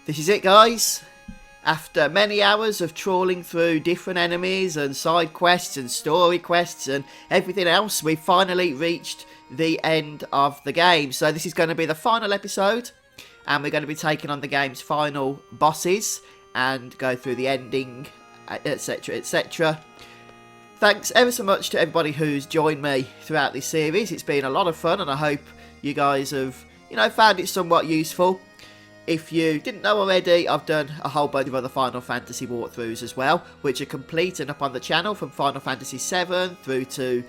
This is it, guys. After many hours of trawling through different enemies and side quests and story quests and everything else, we finally reached the end of the game. So this is going to be the final episode, and we're going to be taking on the game's final bosses and go through the ending, etc, etc. Thanks ever so much to everybody who's joined me throughout this series. It's been a lot of fun, and I hope you guys have, found it somewhat useful. If you didn't know already, I've done a whole bunch of other Final Fantasy walkthroughs as well, which are complete and up on the channel, from Final Fantasy VII through to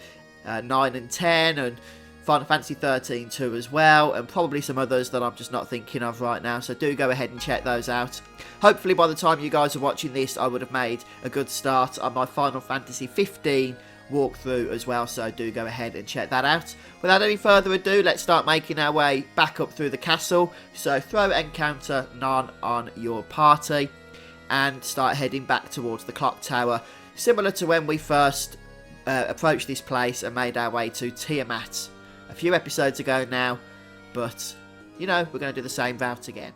9 and 10, and Final Fantasy 13 too as well, and probably some others that I'm just not thinking of right now, so do go ahead and check those out. Hopefully by the time you guys are watching this, I would have made a good start on my Final Fantasy 15 walkthrough as well, so do go ahead and check that out. Without any further ado, let's start making our way back up through the castle. So throw encounter none on your party and start heading back towards the clock tower, similar to when we first approached this place and made our way to Tiamat a few episodes ago now, but we're going to do the same route again.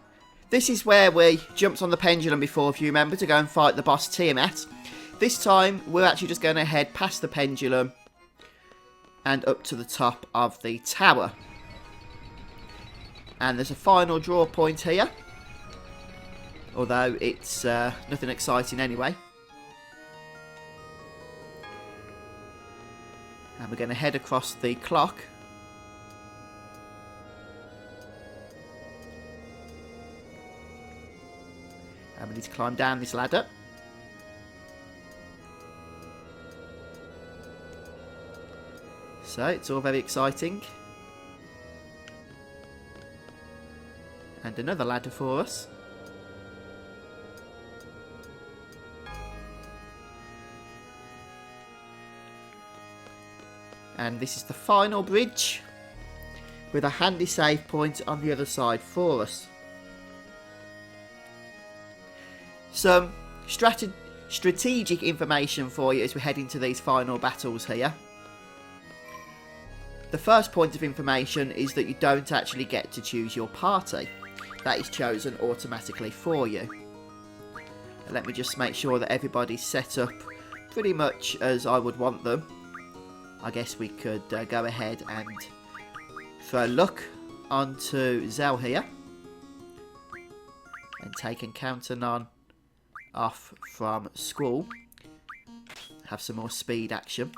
This is where we jumped on the pendulum before, if you remember, to go and fight the boss Tiamat. This time, we're actually just going to head past the pendulum and up to the top of the tower. And there's a final draw point here, although it's nothing exciting anyway. And we're going to head across the clock. And we need to climb down this ladder. So, it's all very exciting. And another ladder for us. And this is the final bridge, with a handy save point on the other side for us. Some strategic information for you as we head into these final battles here. The first point of information is that you don't actually get to choose your party. That is chosen automatically for you. And let me just make sure that everybody's set up pretty much as I would want them. I guess we could go ahead and throw luck onto Zell here. And take Encounter None off from Squall. Have some more speed action.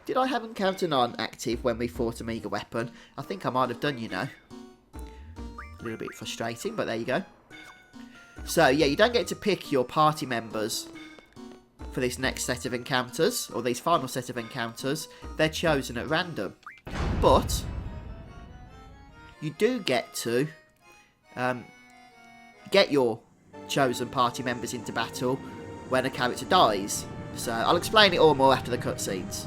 Did I have Encounter None active when we fought Amiga Weapon? I think I might have done, A little bit frustrating, but there you go. So, yeah, you don't get to pick your party members for this next set of encounters, or these final set of encounters. They're chosen at random. But you do get to get your chosen party members into battle when a character dies. So, I'll explain it all more after the cutscenes.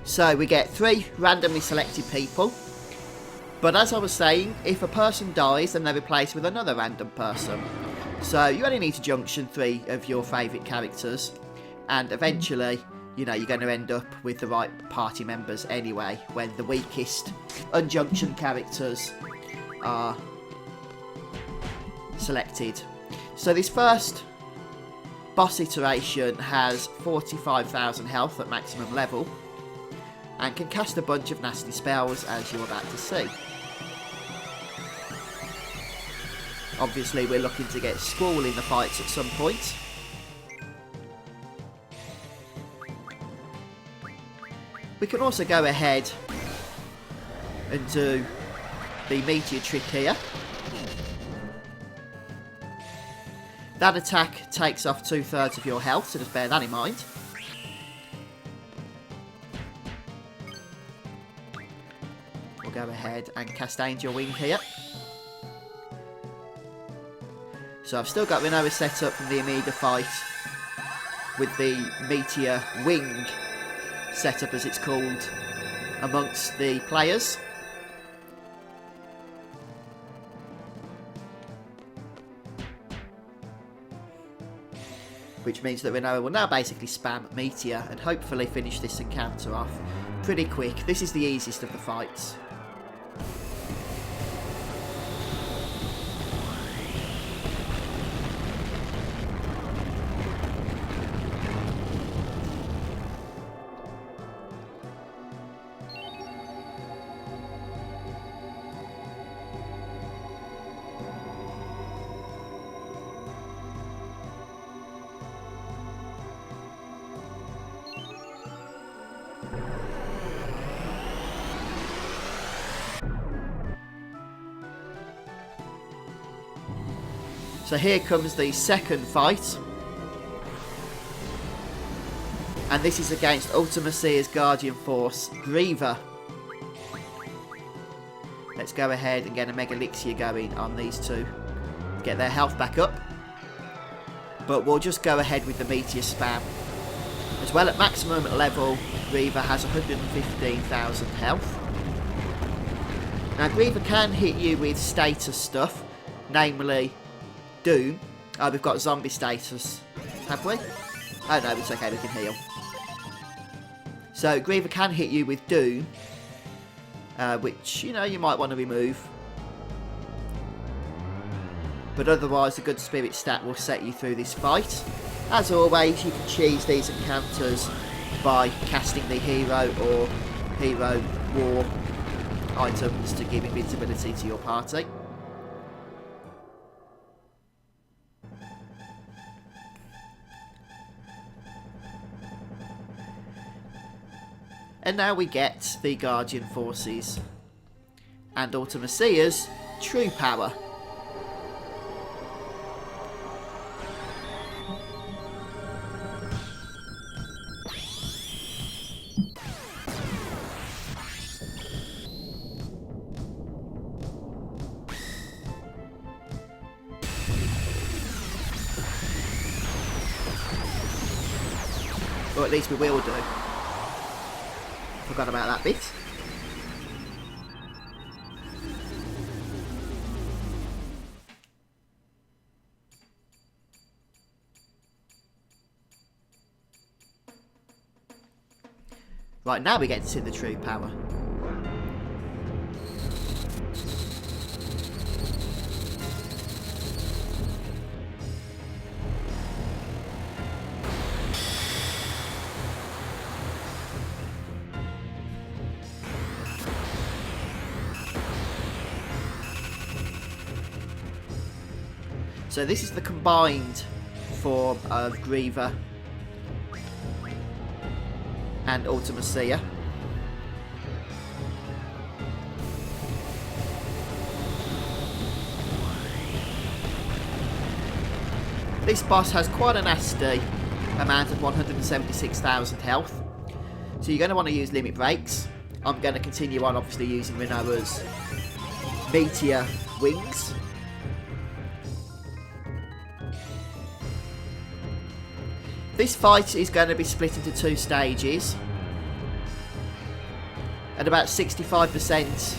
So we get 3 randomly selected people, but as I was saying, if a person dies, then they're replaced with another random person. So you only need to junction 3 of your favourite characters, and eventually, you're going to end up with the right party members anyway, when the weakest unjunctioned characters are selected. So this first boss iteration has 45,000 health at maximum level, and can cast a bunch of nasty spells, as you're about to see. Obviously, we're looking to get Squall in the fights at some point. We can also go ahead and do the Meteor trick here. That attack takes off 2/3 of your health, so just bear that in mind. We'll go ahead and cast Angel Wing here. So I've still got Rinoa set up from the Amiga fight with the Meteor Wing set up, as it's called, amongst the players. Which means that Rinoa will now basically spam Meteor and hopefully finish this encounter off pretty quick. This is the easiest of the fights. So here comes the second fight. And this is against Ultimecia's Guardian Force, Griever. Let's go ahead and get a Mega Elixir going on these two. Get their health back up. But we'll just go ahead with the Meteor spam. As well, at maximum level, Griever has 115,000 health. Now Griever can hit you with status stuff, namely Doom. Oh, we've got zombie status, have we? Oh no, it's okay, we can heal. So Griever can hit you with Doom, which, you know, you might want to remove. But otherwise, the Good Spirit stat will set you through this fight. As always, you can cheese these encounters by casting the Hero or Hero War items to give invincibility to your party. And now we get the Guardian Forces and Ultimecia's true power. Or at least we will do. Forgot about that bit. Right, now we get to see the true power. So this is the combined form of Griever and Ultimecia. This boss has quite a nasty amount of 176,000 health. So you're going to want to use limit breaks. I'm going to continue on obviously using Rinoa's Meteor Wings. This fight is going to be split into two stages. At about 65%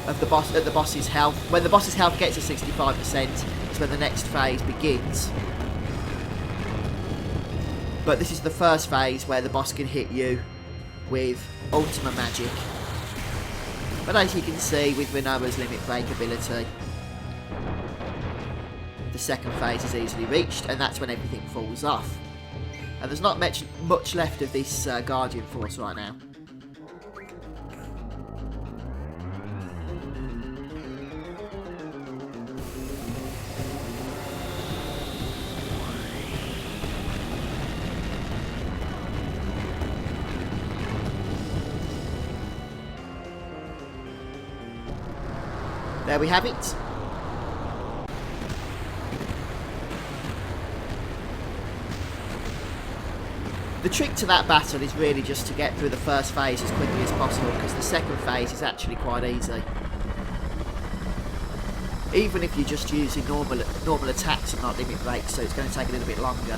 of the boss's health. When the boss's health gets to 65% is when the next phase begins. But this is the first phase where the boss can hit you with Ultima Magic. But as you can see with Rinoa's limit break ability, the second phase is easily reached, and that's when everything falls off. And there's not much left of this Guardian Force right now. there we have it. The trick to that battle is really just to get through the first phase as quickly as possible, because the second phase is actually quite easy. Even if you're just using normal attacks and not limit breaks, so it's going to take a little bit longer.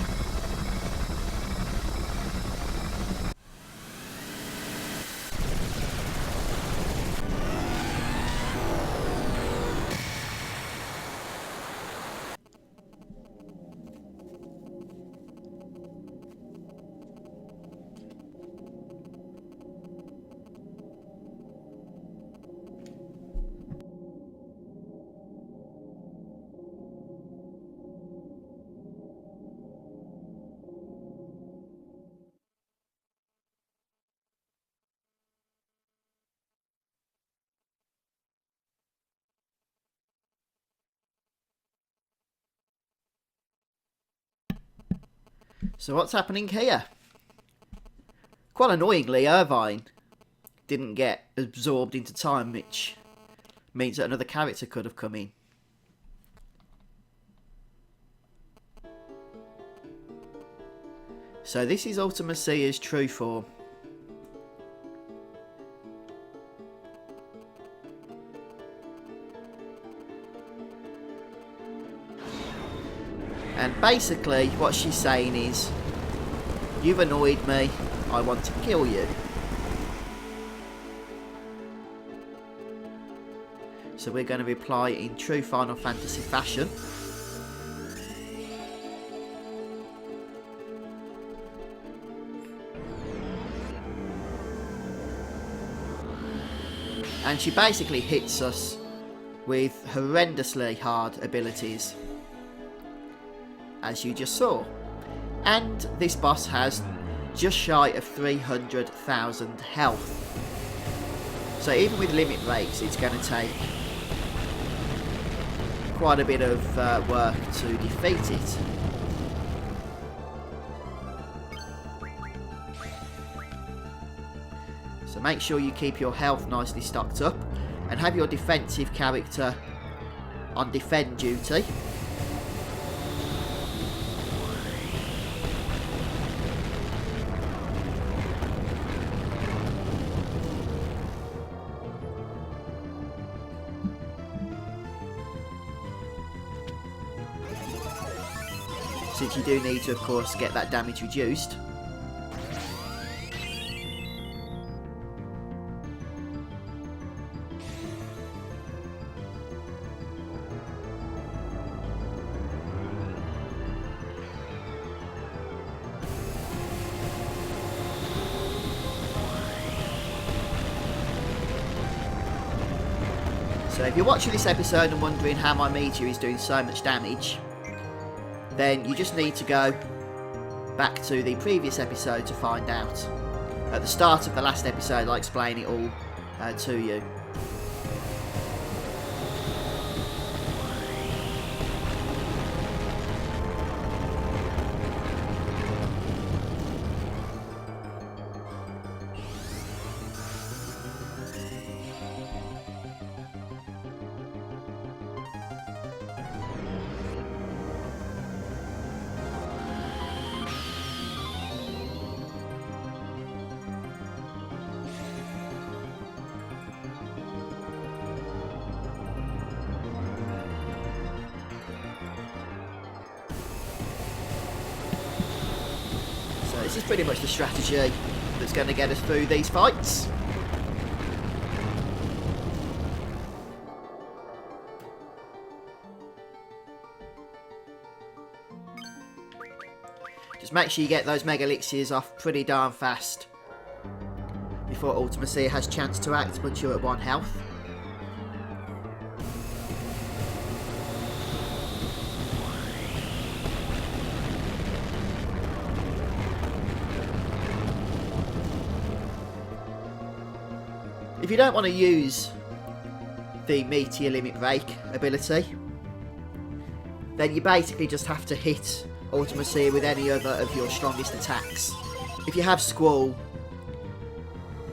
So what's happening here? Quite annoyingly, Irvine didn't get absorbed into time, which means that another character could have come in. So this is Ultimecia's true form. And basically what she's saying is, you've annoyed me, I want to kill you. So we're going to reply in true Final Fantasy fashion. And she basically hits us with horrendously hard abilities, as you just saw. And this boss has just shy of 300,000 health. So even with limit breaks, it's going to take quite a bit of work to defeat it. So make sure you keep your health nicely stocked up and have your defensive character on defend duty. Since you do need to, of course, get that damage reduced. So if you're watching this episode and wondering how my meteor is doing so much damage, then you just need to go back to the previous episode to find out. At the start of the last episode, I explain it all to you. This is pretty much the strategy that's going to get us through these fights. Just make sure you get those mega elixirs off pretty darn fast before Ultimecia has chance to act once you're at 1 health. If you don't want to use the Meteor Limit Break ability, then you basically just have to hit Ultimecia with any other of your strongest attacks. If you have Squall,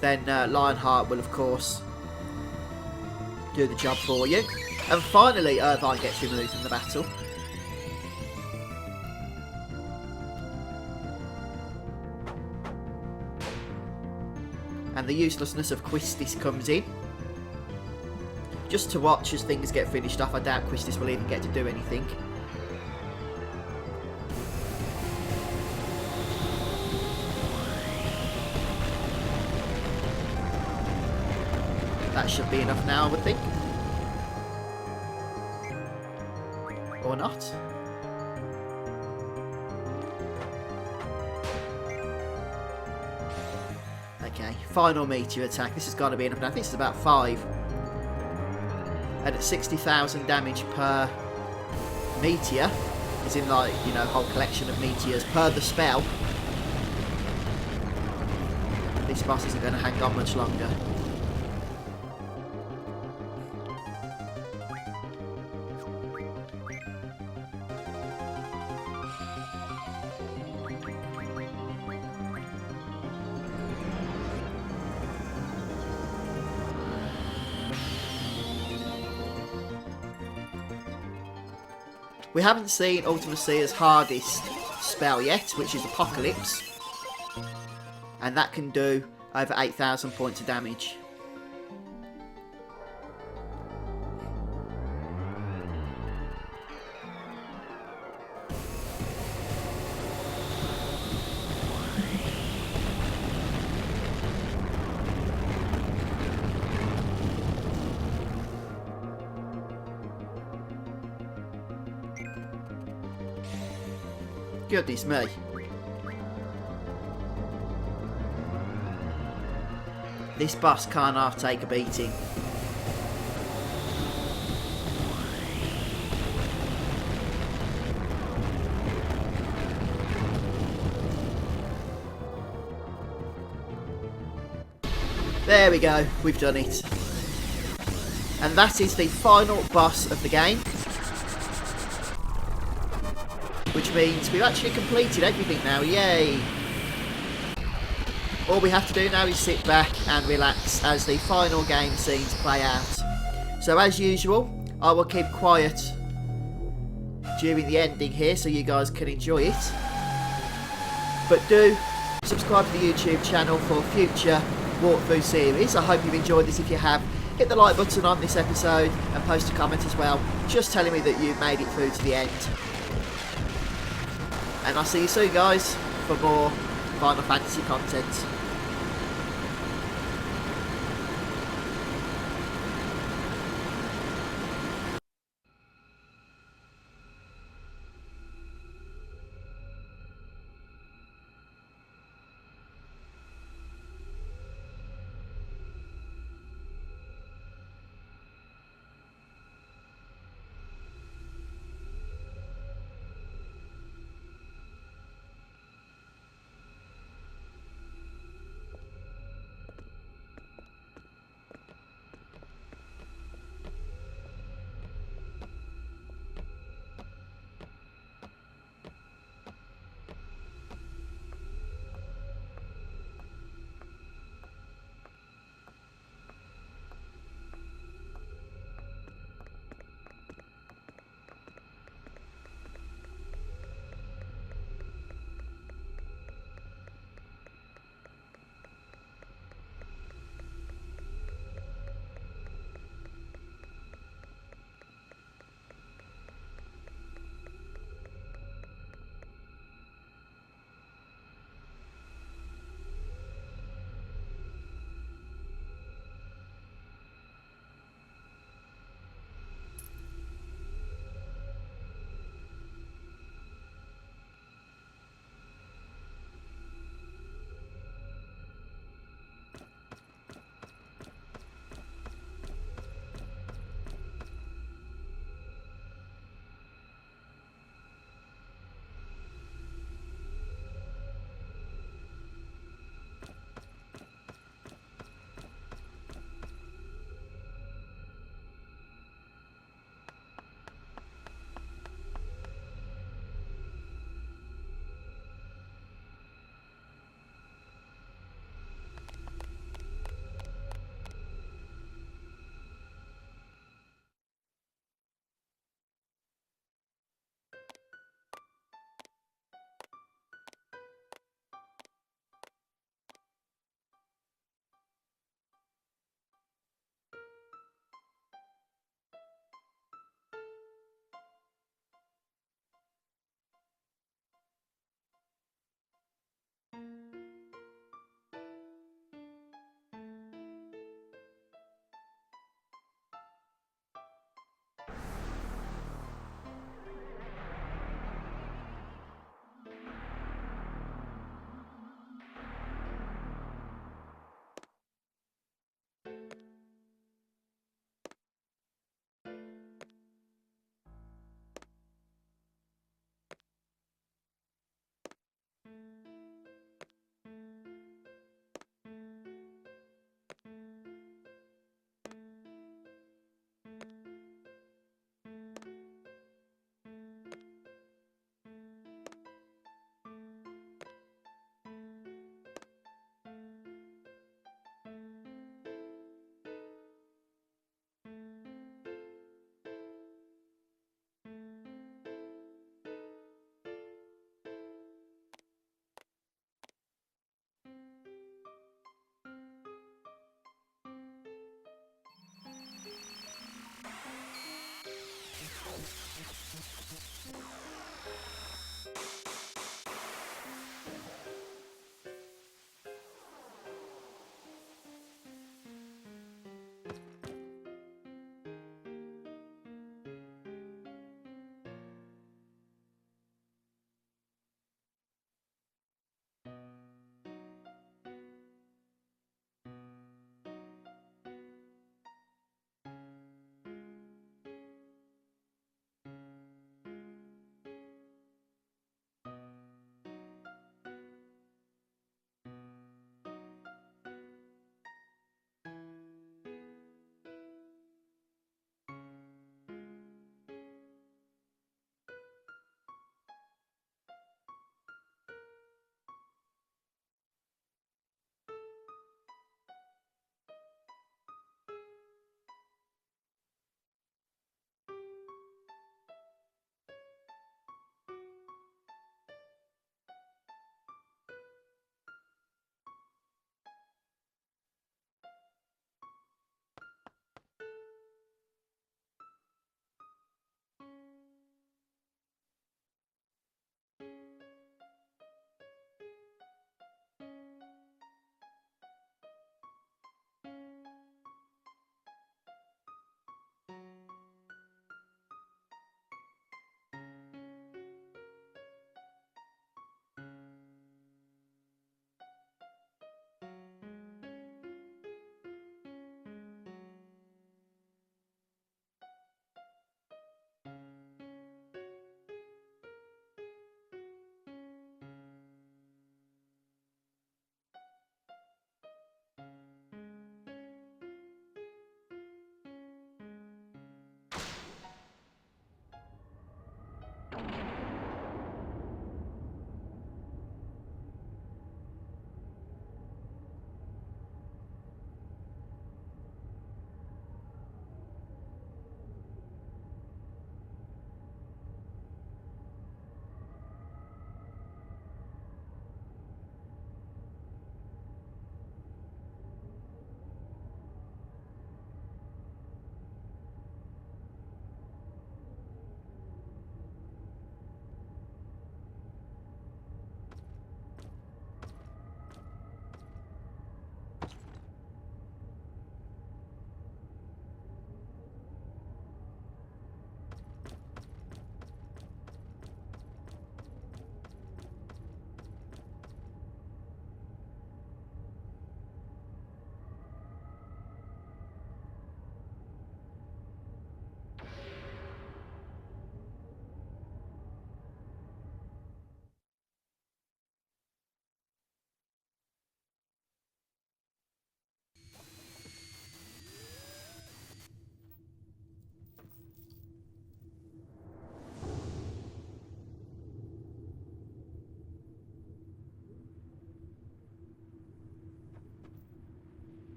then Lionheart will of course do the job for you. And finally, Irvine gets removed from the battle. And the uselessness of Quistis comes in. Just to watch as things get finished off. I doubt Quistis will even get to do anything. That should be enough now, I would think. Or not. Okay, final meteor attack. This has got to be enough now. I think it's about 5. And at 60,000 damage per meteor, as in like, you know, a whole collection of meteors per the spell, this boss isn't going to hang on much longer. We haven't seen Ultimecia's hardest spell yet, which is Apocalypse. And that can do over 8,000 points of damage. Goodness me. This boss can't half take a beating. There we go, we've done it. And that is the final boss of the game. Which means we've actually completed everything now, yay! All we have to do now is sit back and relax as the final game scenes play out. So as usual, I will keep quiet during the ending here so you guys can enjoy it. But do subscribe to the YouTube channel for future walkthrough series. I hope you've enjoyed this. If you have, hit the like button on this episode and post a comment as well, just telling me that you've made it through to the end. And I'll see you soon, guys, for more Final Fantasy content.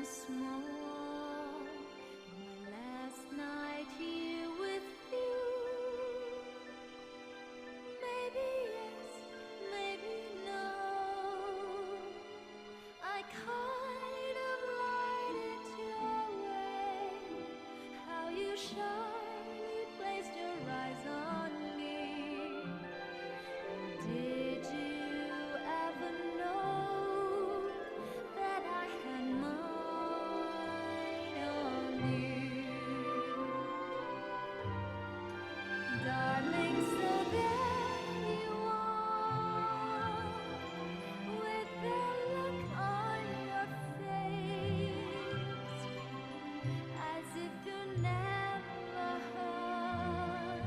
once more. My last night here with you. Maybe yes, maybe no. I kind of lied it your way. How you shyly placed your eyes on me. Did you ever know that I had mine on you? Darling, so there you are, with that look on your face, as if you never heard,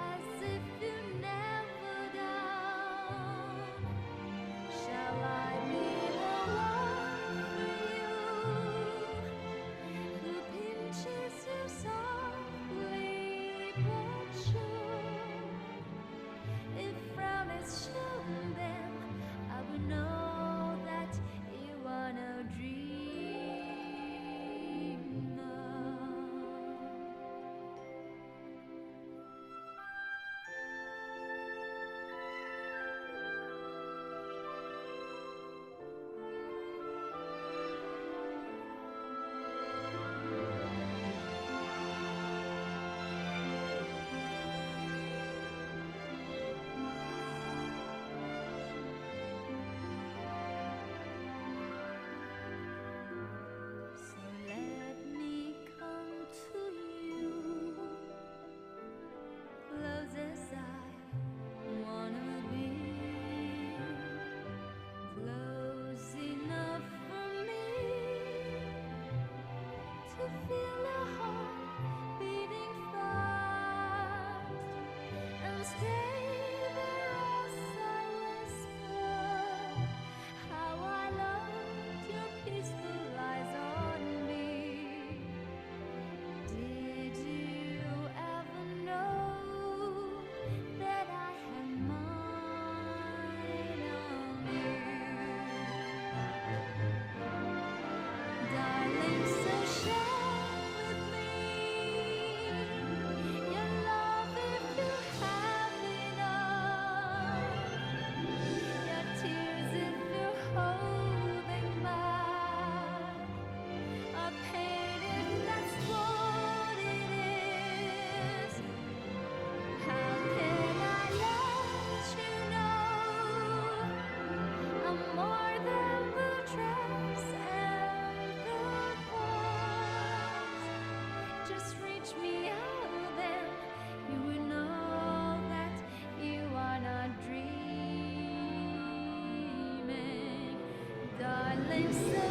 as if you never down. Shall I be the one for you, who pinches you softly but sure? If frown is shown, then I would know that you are no dreamer. So let me come to you, close as I wanna be, close enough for me to feel a heart beating fast, and stay there as I whisper how I loved your peaceful eyes on me. Did you ever know that I had mine on you? Darling, so share with me your love if you have enough, your tears if you're holding back, a pain if that's what it is. How can I let you know I'm more than the dress and the thoughts? Just reach me out, then you will know that you are not dreaming. Darling, so